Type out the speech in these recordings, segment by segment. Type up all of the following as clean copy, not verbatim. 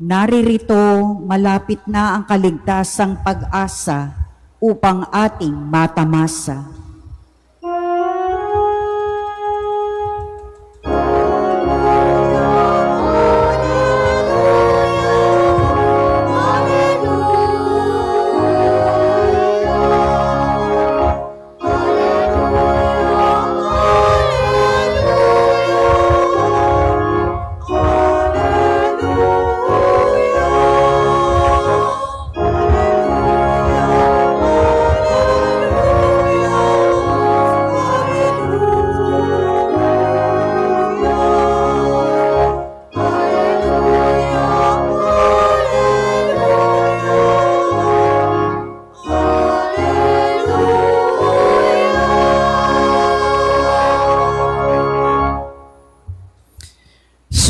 Naririto, malapit na ang kaligtasang pag-asa upang ating matamasa.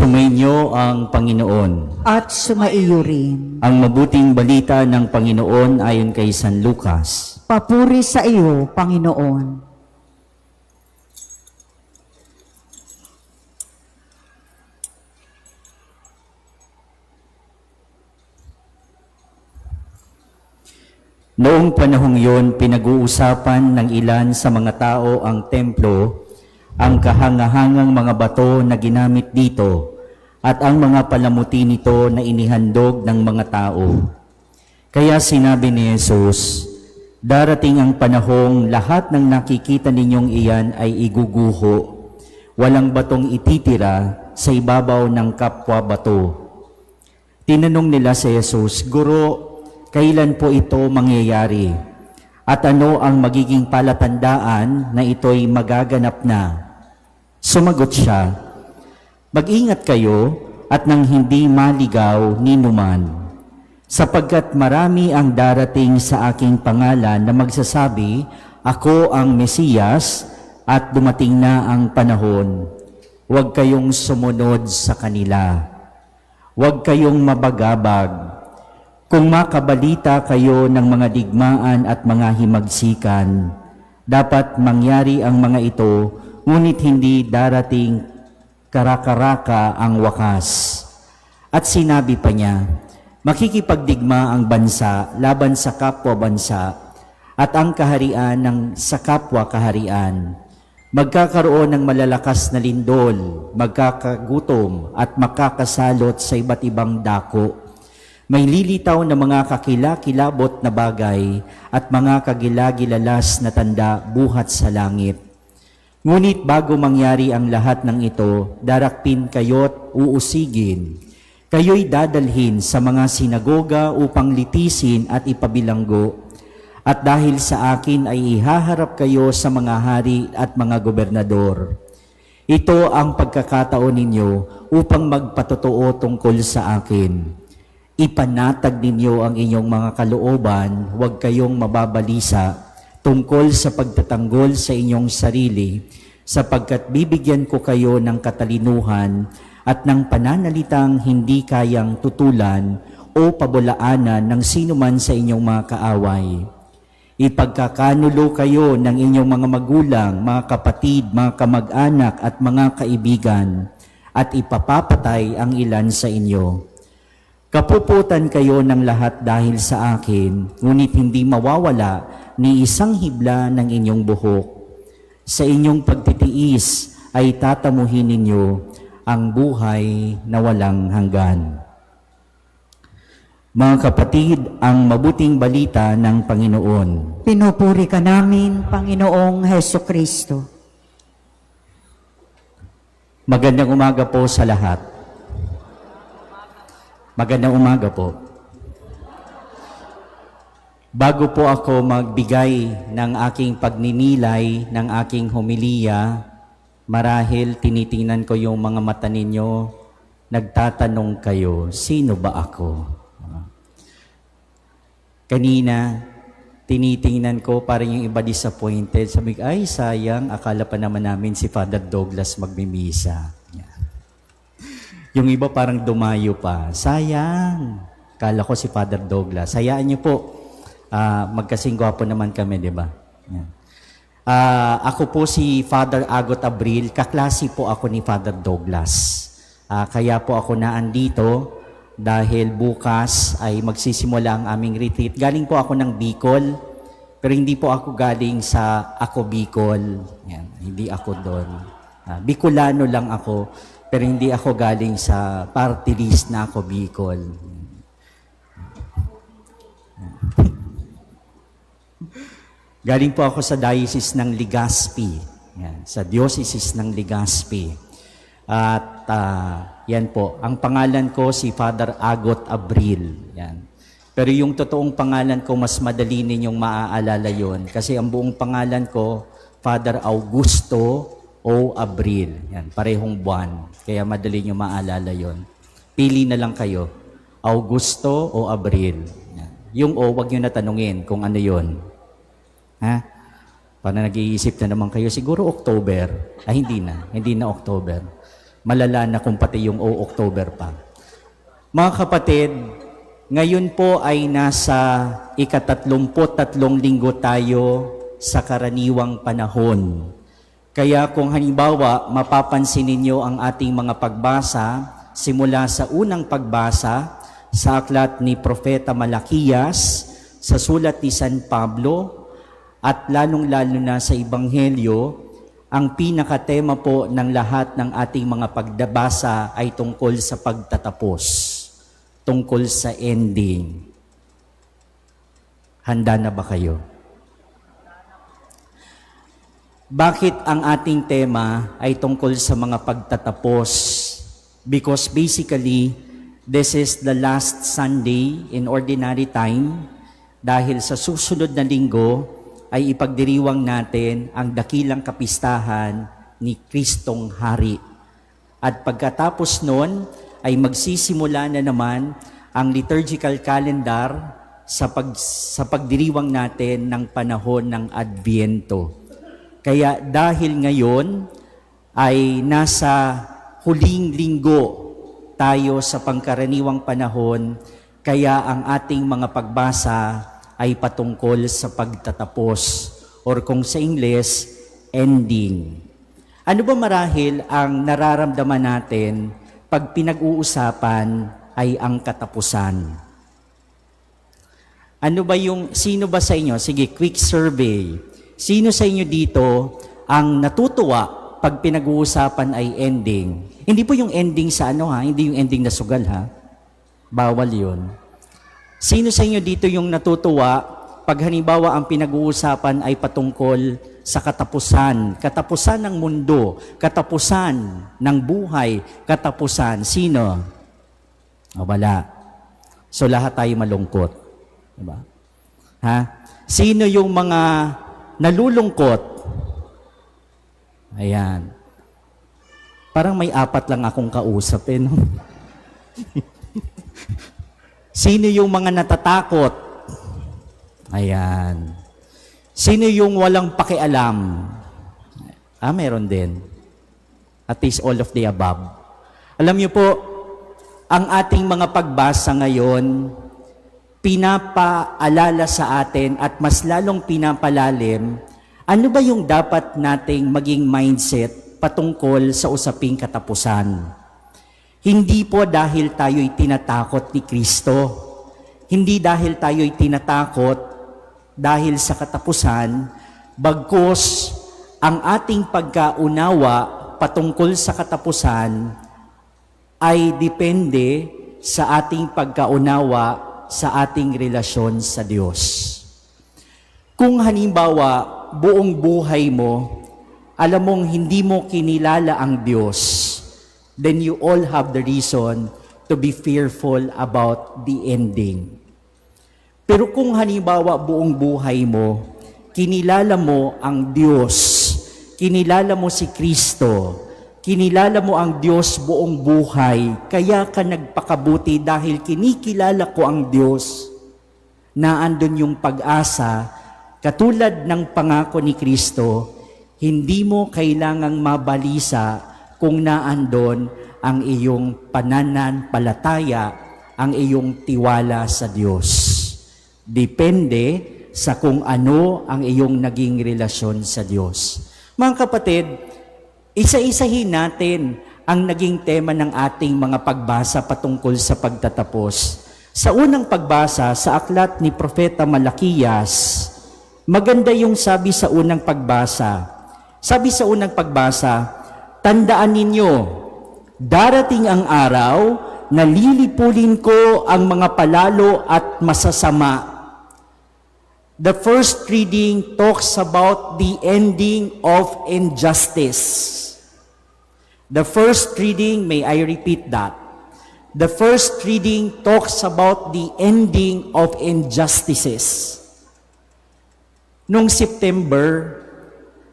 Sumainyo ang Panginoon. At sumaiyo rin. Ang mabuting balita ng Panginoon ayon kay San Lucas. Papuri sa iyo, Panginoon. Noong panahong yon, pinag-uusapan ng ilan sa mga tao ang templo, ang kahangahangang mga bato na ginamit dito, at ang mga palamuti nito na inihandog ng mga tao. Kaya sinabi ni Jesus, darating ang panahong lahat ng nakikita ninyong iyan ay iguguho, walang batong ititira sa ibabaw ng kapwa bato. Tinanong nila si Jesus, Guro, kailan po ito mangyayari? At ano ang magiging palatandaan na ito'y magaganap na? Sumagot siya, mag-ingat kayo at nang hindi maligaw ni numan, sapagkat marami ang darating sa aking pangalan na magsasabi, ako ang Mesiyas at dumating na ang panahon. Huwag kayong sumunod sa kanila. Huwag kayong mabagabag. Kung makabalita kayo ng mga digmaan at mga himagsikan, dapat mangyari ang mga ito, ngunit hindi darating karakaraka ang wakas. At sinabi pa niya, makikipagdigma ang bansa laban sa kapwa bansa at ang kaharian ng sa kapwa kaharian. Magkakaroon ng malalakas na lindol, magkakagutom at makakasalot sa iba't ibang dako. May lilitaw na mga kakilakilabot na bagay at mga kagilagilalas na tanda buhat sa langit. Ngunit bago mangyari ang lahat ng ito, darakpin kayo't uusigin. Kayo'y dadalhin sa mga sinagoga upang litisin at ipabilanggo. At dahil sa akin ay ihaharap kayo sa mga hari at mga gobernador. Ito ang pagkakataon ninyo upang magpatotoo tungkol sa akin. Ipanatag ninyo ang inyong mga kalooban, huwag kayong mababalisa tungkol sa pagtatanggol sa inyong sarili, sapagkat bibigyan ko kayo ng katalinuhan at ng pananalitang hindi kayang tutulan o pabulaanan ng sino man sa inyong mga kaaway. Ipagkakanulo kayo ng inyong mga magulang, mga kapatid, mga kamag-anak at mga kaibigan, at ipapapatay ang ilan sa inyo. Kapuputan kayo ng lahat dahil sa akin, ngunit hindi mawawala ni isang hibla ng inyong buhok. Sa inyong pagtitiis ay tatamuhin ninyo ang buhay na walang hanggan. Mga kapatid, ang mabuting balita ng Panginoon. Pinupuri ka namin, Panginoong Heso Kristo. Magandang umaga po sa lahat. Magandang umaga po. Bago po ako magbigay ng aking pagninilay, ng aking homilya, marahil tinitingnan ko yung mga mata ninyo, nagtatanong kayo, sino ba ako? Kanina, tinitingnan ko parang yung iba disappointed. Sabi ko, ay sayang, akala pa naman namin si Father Douglas magmimisa. Yung iba parang dumayo pa. Sayang. Kala ko si Father Douglas. Hayaan niyo po. Magkasing gwapo naman kami, di ba? Ako po si Father Agot Abril. Kaklase po ako ni Father Douglas. Kaya po ako naandito dahil bukas ay magsisimula ang aming retreat. Galing po ako ng Bicol, pero hindi po ako galing sa Ako Bicol. Yan, hindi ako doon. Bicolano lang ako, pero hindi ako galing sa party list na Ako Bicol. Galing po ako sa diocese ng Legazpi. Yan, sa diocese ng Legazpi. At yan po, ang pangalan ko si Father Agot Abril. Yan. Pero yung totoong pangalan ko, mas madali ninyong maaalala yon. Kasi ang buong pangalan ko, Father Augusto O. Abril. Yan, parehong buwan. Kaya madali nyo maaalala yon. Pili na lang kayo. Augusto o Abril. Yan. Yung O, wag nyo na tanungin kung ano yon. Ha? Para nag-iisip na naman kayo, siguro October. Ay, hindi na October. Malala na kung pati yung O, October pa. Mga kapatid, ngayon po ay nasa ika-33 linggo tayo sa karaniwang panahon. Kaya kung halimbawa, mapapansin ninyo ang ating mga pagbasa, simula sa unang pagbasa, sa aklat ni Propeta Malakias, sa sulat ni San Pablo, at lalong-lalo na sa Ebanghelyo, ang pinakatema po ng lahat ng ating mga pagdabasa ay tungkol sa pagtatapos, tungkol sa ending. Handa na ba kayo? Bakit ang ating tema ay tungkol sa mga pagtatapos? Because basically, this is the last Sunday in ordinary time, dahil sa susunod na linggo, ay ipagdiriwang natin ang dakilang kapistahan ni Kristong Hari. At pagkatapos nun, ay magsisimula na naman ang liturgical calendar sa pagdiriwang natin ng panahon ng Adviento. Kaya dahil ngayon ay nasa huling linggo tayo sa pangkaraniwang panahon, kaya ang ating mga pagbasa ay patungkol sa pagtatapos, or kung sa Ingles, ending. Ano ba marahil ang nararamdaman natin pag pinag-uusapan ay ang katapusan? Ano ba sino ba sa inyo? Sige, quick survey. Sino sa inyo dito ang natutuwa pag pinag-uusapan ay ending? Hindi po yung ending sa hindi yung ending na sugal Bawal yun. Sino sa inyo dito yung natutuwa pag halimbawa ang pinag-uusapan ay patungkol sa katapusan? Katapusan ng mundo, katapusan ng buhay, katapusan. Sino? Wala. So lahat tayo malungkot. Diba? Sino yung mga nalulungkot? Ayan. Parang may 4 lang akong kausap no? Sino yung mga natatakot? Ayan. Sino yung walang pakialam? Meron din. At least all of the above. Alam niyo po, ang ating mga pagbasa ngayon, pinapaalala sa atin at mas lalong pinapalalim, ano ba yung dapat nating maging mindset patungkol sa usaping katapusan? Hindi po dahil tayo'y tinatakot ni Kristo. Hindi dahil tayo'y tinatakot dahil sa katapusan, bagkus ang ating pagkaunawa patungkol sa katapusan ay depende sa ating pagkaunawa sa ating relasyon sa Diyos. Kung halimbawa, buong buhay mo, alam mong hindi mo kinilala ang Diyos, then you all have the reason to be fearful about the ending. Pero kung halimbawa buong buhay mo, kinilala mo ang Diyos, kinilala mo si Kristo, kinilala mo ang Diyos buong buhay, kaya ka nagpakabuti dahil kinikilala ko ang Diyos, na andun yung pag-asa, katulad ng pangako ni Kristo, hindi mo kailangang mabalisa kung naandon ang iyong pananampalataya, ang iyong tiwala sa Diyos. Depende sa kung ano ang iyong naging relasyon sa Diyos. Mga kapatid, isa-isahin natin ang naging tema ng ating mga pagbasa patungkol sa pagtatapos. Sa unang pagbasa sa aklat ni Propeta Malakiyas, maganda yung sabi sa unang pagbasa. Sabi sa unang pagbasa, tandaan ninyo, darating ang araw na lilipulin ko ang mga palalo at masasama. The first reading talks about the ending of injustice. The first reading, may I repeat that? The first reading talks about the ending of injustices. Noong September,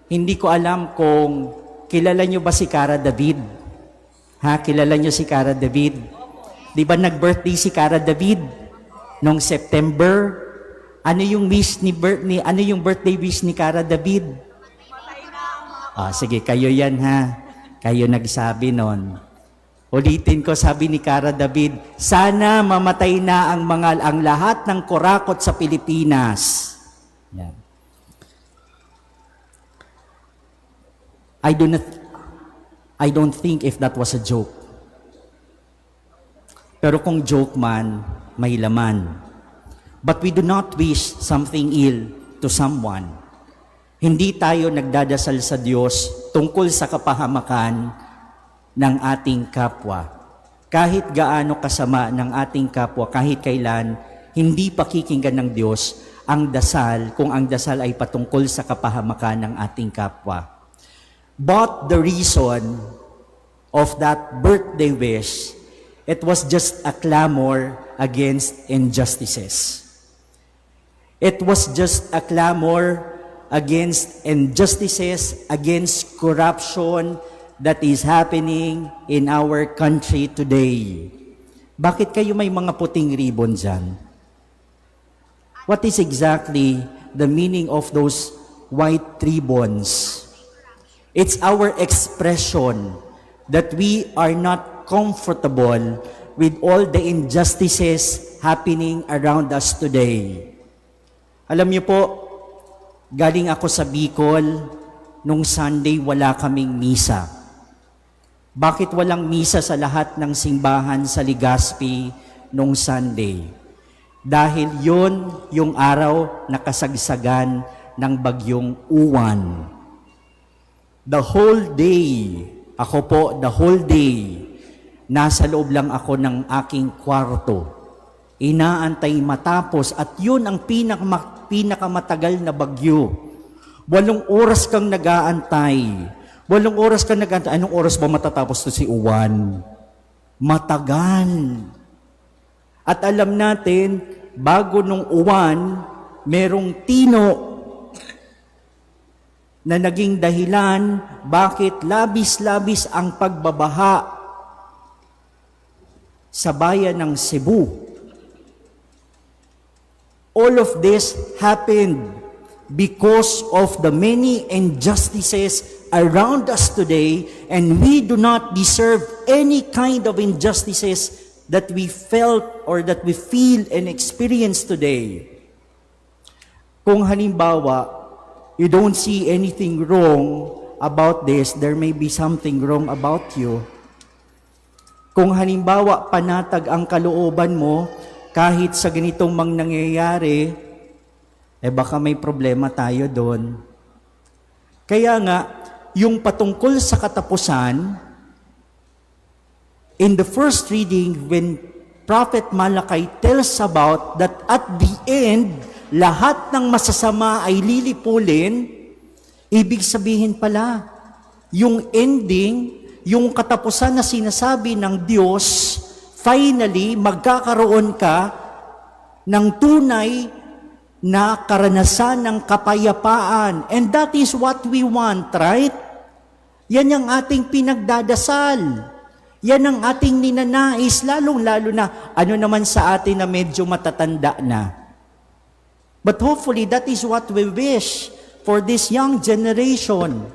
hindi ko alam kung kilala nyo ba si Cara David? Ha? Kilala nyo si Cara David? Di ba nag-birthday si Cara David? Noong September, ano yung birthday wish ni Cara David? Sige, kayo yan ha. Kayo nagsabi nun. Ulitin ko, sabi ni Cara David, sana mamatay na ang lahat ng kurakot sa Pilipinas. Yan. I don't think if that was a joke. Pero kung joke man, may laman. But we do not wish something ill to someone. Hindi tayo nagdadasal sa Diyos tungkol sa kapahamakan ng ating kapwa. Kahit gaano kasama ng ating kapwa, kahit kailan, hindi pakikinggan ng Diyos ang dasal kung ang dasal ay patungkol sa kapahamakan ng ating kapwa. But the reason of that birthday wish, it was just a clamor against injustices. It was just a clamor against injustices, against corruption that is happening in our country today. Bakit kayo may mga puting ribbon dyan? What is exactly the meaning of those white ribbons? It's our expression that we are not comfortable with all the injustices happening around us today. Alam niyo po, galing ako sa Bicol, nung Sunday wala kaming misa. Bakit walang misa sa lahat ng simbahan sa Legazpi nung Sunday? Dahil yun yung araw na kasagsagan ng bagyong Uwan. The whole day, the whole day, nasa loob lang ako ng aking kwarto. Inaantay matapos at yun ang pinakamatagal na bagyo. 8 oras kang nag-aantay. 8 oras kang nag-aantay. Anong oras ba matatapos to si Uwan? Matagal. At alam natin, bago nung Uwan, merong Tino na naging dahilan bakit labis-labis ang pagbabaha sa bayan ng Cebu. All of this happened because of the many injustices around us today, and we do not deserve any kind of injustices that we felt or that we feel and experience today. Kung halimbawa, you don't see anything wrong about this, there may be something wrong about you. Kung halimbawa, panatag ang kalooban mo, kahit sa ganitong nangyayari, baka may problema tayo doon. Kaya nga, yung patungkol sa katapusan, in the first reading, when Prophet Malakay tells about that at the end, lahat ng masasama ay lilipulin, ibig sabihin pala, yung ending, yung katapusan na sinasabi ng Diyos, finally, magkakaroon ka ng tunay na karanasan ng kapayapaan. And that is what we want, right? Yan ang ating pinagdadasal. Yan ang ating ninanais, lalong-lalo na ano naman sa atin na medyo matatanda na. But hopefully, that is what we wish for this young generation.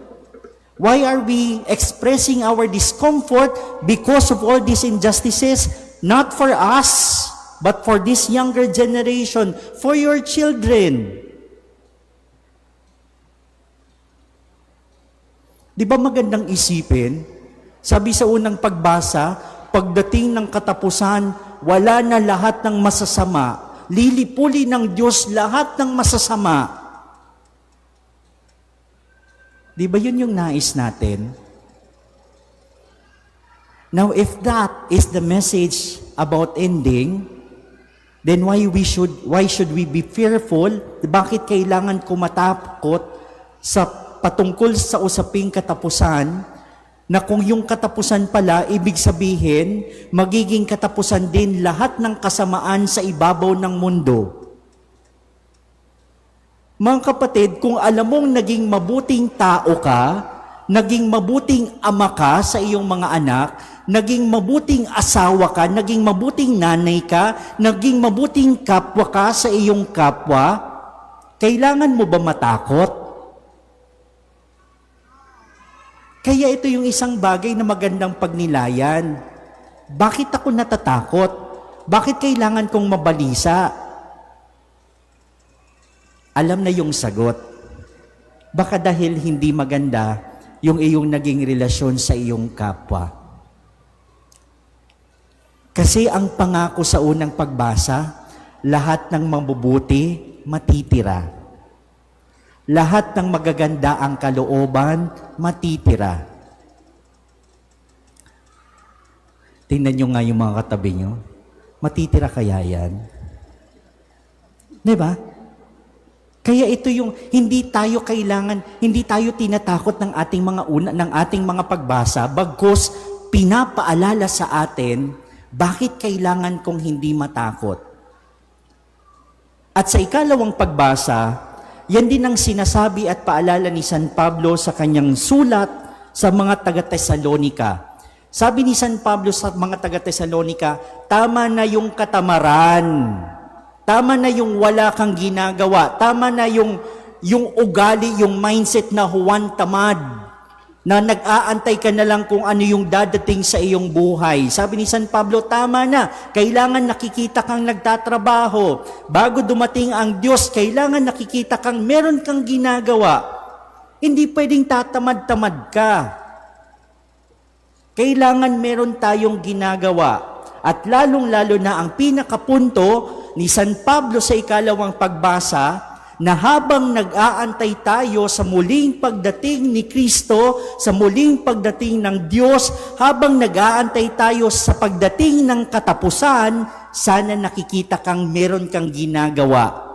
Why are we expressing our discomfort? Because of all these injustices, not for us, but for this younger generation, for your children. Di ba magandang isipin Sabi sa unang pagbasa, pagdating ng katapusan, wala na lahat ng masasama. Lilipuli ng Diyos lahat ng masasama. Di ba yun yung nais natin? Now, if that is the message about ending, then why should we be fearful? Bakit kailangan kumatakot sa patungkol sa usaping katapusan, na kung yung katapusan pala, ibig sabihin, magiging katapusan din lahat ng kasamaan sa ibabaw ng mundo. Mga kapatid, kung alam mong naging mabuting tao ka, naging mabuting ama ka sa iyong mga anak, naging mabuting asawa ka, naging mabuting nanay ka, naging mabuting kapwa ka sa iyong kapwa, kailangan mo ba matakot? Kaya ito yung isang bagay na magandang pagnilayan. Bakit ako natatakot? Bakit kailangan kong mabalisa? Alam na yung sagot. Baka dahil hindi maganda yung iyong naging relasyon sa iyong kapwa. Kasi ang pangako sa unang pagbasa, lahat ng mabubuti matitira. Lahat ng magaganda ang kalooban, matitira. Tingnan nyo nga yung mga katabi nyo. Matitira kaya yan? Diba? Kaya ito yung, hindi tayo tinatakot ng ating mga pagbasa, bagkus pinapaalala sa atin, bakit kailangan kong hindi matakot? At sa ikalawang pagbasa, yan din ang sinasabi at paalala ni San Pablo sa kanyang sulat sa mga taga-Tesalonika. Sabi ni San Pablo sa mga taga-Tesalonika, tama na yung katamaran. Tama na yung wala kang ginagawa. Tama na yung ugali, yung mindset na huwan tamad. Na nag-aantay ka na lang kung ano yung dadating sa iyong buhay. Sabi ni San Pablo, tama na. Kailangan nakikita kang nagtatrabaho. Bago dumating ang Diyos, kailangan nakikita kang meron kang ginagawa. Hindi pwedeng tatamad-tamad ka. Kailangan meron tayong ginagawa. At lalong-lalo na ang pinakapunto ni San Pablo sa ikalawang pagbasa, na habang nag-aantay tayo sa muling pagdating ni Kristo, sa muling pagdating ng Diyos, habang nag-aantay tayo sa pagdating ng katapusan, sana nakikita kang meron kang ginagawa.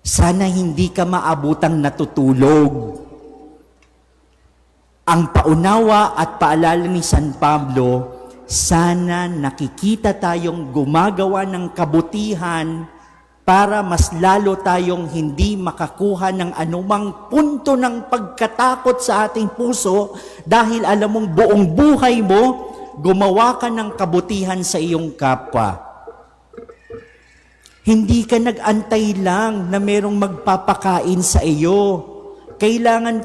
Sana hindi ka maabutang natutulog. Ang paunawa at paalala ni San Pablo, sana nakikita tayong gumagawa ng kabutihan para mas lalo tayong hindi makakuha ng anumang punto ng pagkatakot sa ating puso dahil alam mong buong buhay mo, gumawa ka ng kabutihan sa iyong kapwa. Hindi ka nag-antay lang na merong magpapakain sa iyo. Kailangan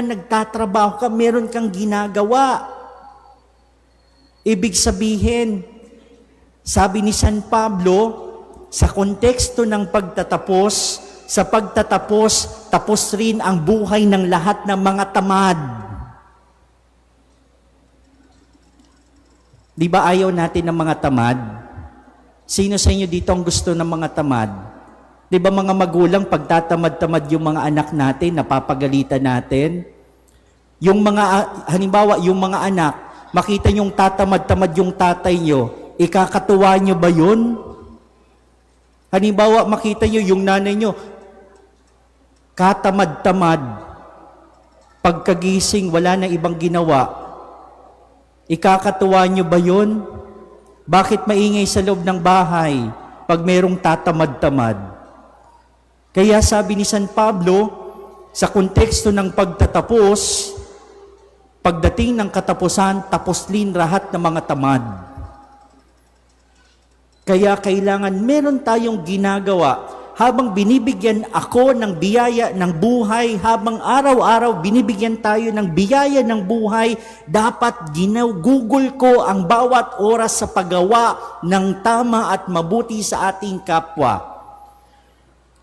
nagtatrabaho ka, meron kang ginagawa. Ibig sabihin, sabi ni San Pablo, sa konteksto ng pagtatapos, sa pagtatapos, tapos rin ang buhay ng lahat ng mga tamad. Di ba ayaw natin ng mga tamad? Sino sa inyo dito ang gusto ng mga tamad? Di ba mga magulang, pagtatamad-tamad yung mga anak natin, napapagalitan natin? Halimbawa, yung mga anak, makita nyong tatamad-tamad yung tatay nyo, ikakatuwa nyo ba yun? Halimbawa, makita nyo yung nanay nyo, katamad-tamad, pagkagising, wala na ibang ginawa. Ikakatuwa nyo ba yun? Bakit maingay sa loob ng bahay pag merong tatamad-tamad? Kaya sabi ni San Pablo, sa konteksto ng pagtatapos, pagdating ng katapusan, tapos din lahat ng mga tamad. Kaya kailangan meron tayong ginagawa habang binibigyan ako ng biyaya ng buhay, habang araw-araw binibigyan tayo ng biyaya ng buhay, dapat ginugugol ko ang bawat oras sa paggawa ng tama at mabuti sa ating kapwa.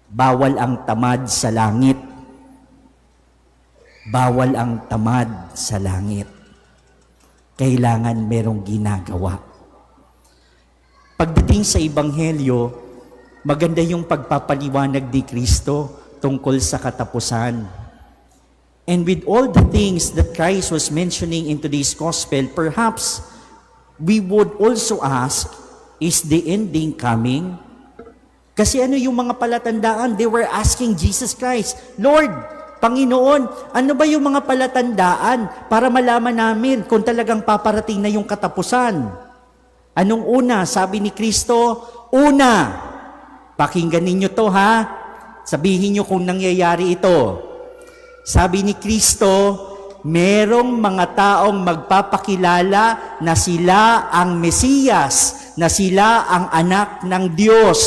Bawal ang tamad sa langit. Bawal ang tamad sa langit. Kailangan merong ginagawa. Pagdating sa Ebanghelyo, maganda yung pagpapaliwanag ni Kristo tungkol sa katapusan. And with all the things that Christ was mentioning in today's gospel, perhaps we would also ask, is the ending coming? Kasi ano yung mga palatandaan? They were asking Jesus Christ, Lord, Panginoon, ano ba yung mga palatandaan para malaman namin kung talagang paparating na yung katapusan? Anong una? Sabi ni Kristo, una, pakinggan ninyo to ha, sabihin nyo kung nangyayari ito. Sabi ni Kristo, merong mga taong magpapakilala na sila ang Mesiyas, na sila ang anak ng Diyos.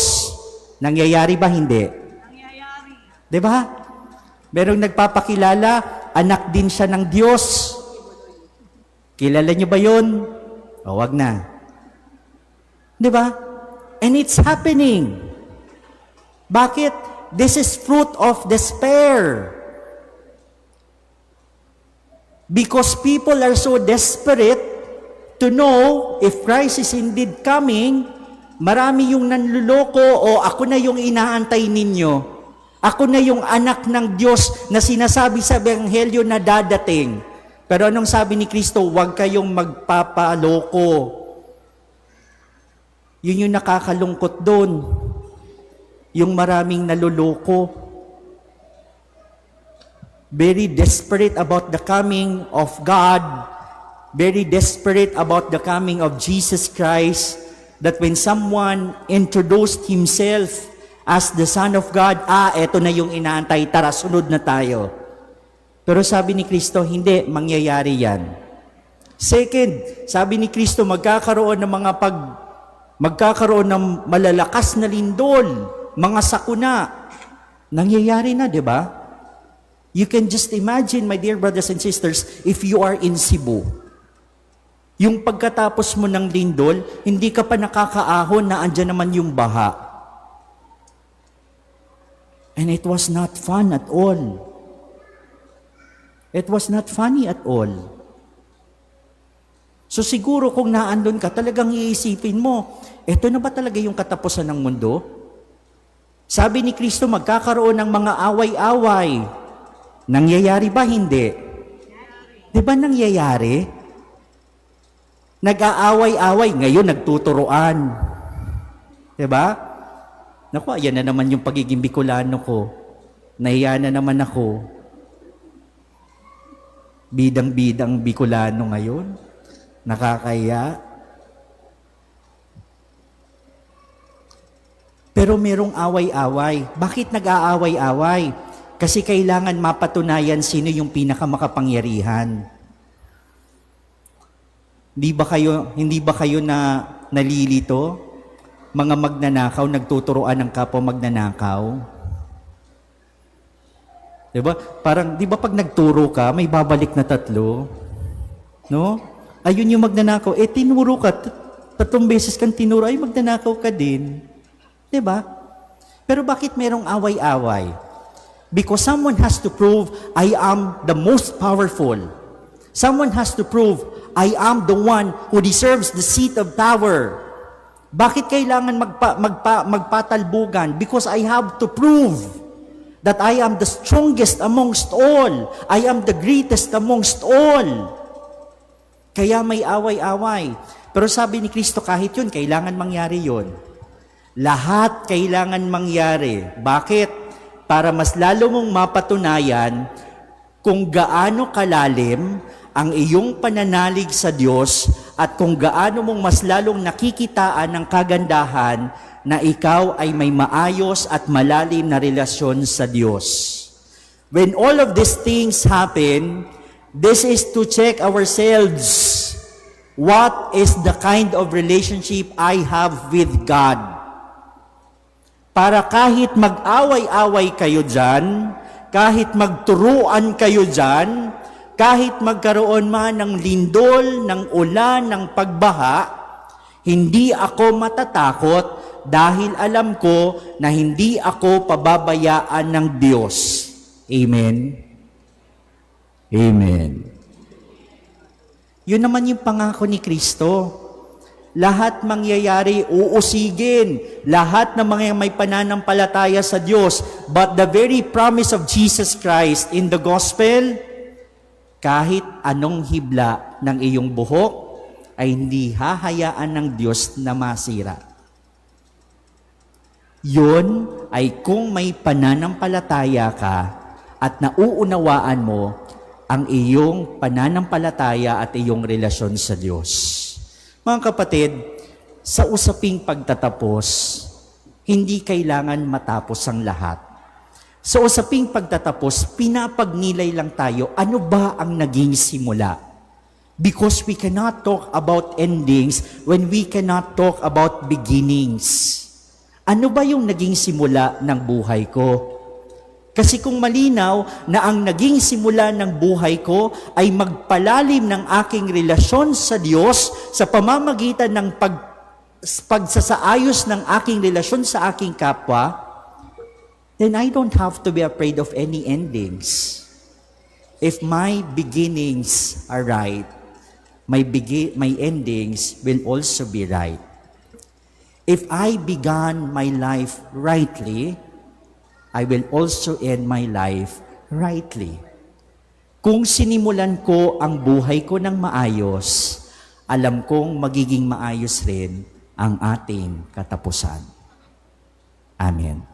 Nangyayari ba? Hindi. Nangyayari. Diba? Merong nagpapakilala, anak din siya ng Diyos. Kilala niyo ba yun? O, wag na. Diba? And it's happening. Bakit? This is fruit of despair. Because people are so desperate to know if Christ is indeed coming, marami yung nanluloko o ako na yung inaantay ninyo. Ako na yung anak ng Diyos na sinasabi sa Ebanghelyo na dadating. Pero anong sabi ni Kristo? Huwag kayong magpapaloko. Yun yung nakakalungkot doon. Yung maraming naluloko. Very desperate about the coming of God. Very desperate about the coming of Jesus Christ. That when someone introduced himself as the Son of God, eto na yung inaantay, tara, sunod na tayo. Pero sabi ni Kristo, hindi, mangyayari yan. Second, sabi ni Kristo, magkakaroon ng malalakas na lindol, mga sakuna. Nangyayari na, di ba? You can just imagine, my dear brothers and sisters, if you are in Cebu. Yung pagkatapos mo ng lindol, hindi ka pa nakakaahon na andyan naman yung baha. And it was not fun at all. It was not funny at all. So siguro kung naandun ka, talagang iisipin mo, eto na ba talaga yung katapusan ng mundo? Sabi ni Kristo, magkakaroon ng mga away-away. Nangyayari ba? Hindi. Di ba nangyayari? Nag-aaway-away, ngayon nagtuturoan. Di ba? Naku, ayan na naman yung pagiging Bicolano ko. Nahiya na naman ako. Bidang-bidang Bicolano ngayon. Nakakaya. Pero merong away-away. Bakit nag-aaway-away? Kasi kailangan mapatunayan sino yung pinakamakapangyarihan. Hindi ba kayo na nalilito? Mga magnanakaw, nagtuturoan ng kapwa magnanakaw. Diba? Parang, di ba pag nagturo ka, may babalik na tatlo? No? Ayun yung magnanakaw. Tinuro ka, tatlong beses kang tinuro, ay magnanakaw ka din. Diba? Pero bakit merong away-away? Because someone has to prove, I am the most powerful. Someone has to prove, I am the one who deserves the seat of power. Bakit kailangan magpatalbugan? Because I have to prove that I am the strongest amongst all. I am the greatest amongst all. Kaya may away-away. Pero sabi ni Kristo, kahit yun, kailangan mangyari yun. Lahat kailangan mangyari. Bakit? Para mas lalo mong mapatunayan kung gaano kalalim ang iyong pananalig sa Diyos at kung gaano mong mas lalong nakikitaan ng kagandahan na ikaw ay may maayos at malalim na relasyon sa Diyos. When all of these things happen, this is to check ourselves. What is the kind of relationship I have with God? Para kahit mag-away-away kayo dyan, kahit magturuan kayo dyan, kahit magkaroon man ng lindol, ng ulan, ng pagbaha, hindi ako matatakot dahil alam ko na hindi ako pababayaan ng Diyos. Amen? Amen. Yun naman yung pangako ni Kristo. Lahat mangyayari, uusigin. Lahat ng mga may pananampalataya sa Diyos. But the very promise of Jesus Christ in the gospel, kahit anong hibla ng iyong buhok, ay hindi hahayaan ng Diyos na masira. Yun ay kung may pananampalataya ka at nauunawaan mo ang iyong pananampalataya at iyong relasyon sa Diyos. Mga kapatid, sa usaping pagtatapos, hindi kailangan matapos ang lahat. Sa usaping pagtatapos, pinapagnilay lang tayo, ano ba ang naging simula? Because we cannot talk about endings when we cannot talk about beginnings. Ano ba yung naging simula ng buhay ko? Kasi kung malinaw na ang naging simula ng buhay ko ay magpalalim ng aking relasyon sa Diyos sa pamamagitan ng pagsasaayos ng aking relasyon sa aking kapwa, then I don't have to be afraid of any endings. If my beginnings are right, my endings will also be right. If I began my life rightly, I will also end my life rightly. Kung sinimulan ko ang buhay ko ng maayos, alam kong magiging maayos rin ang ating katapusan. Amen.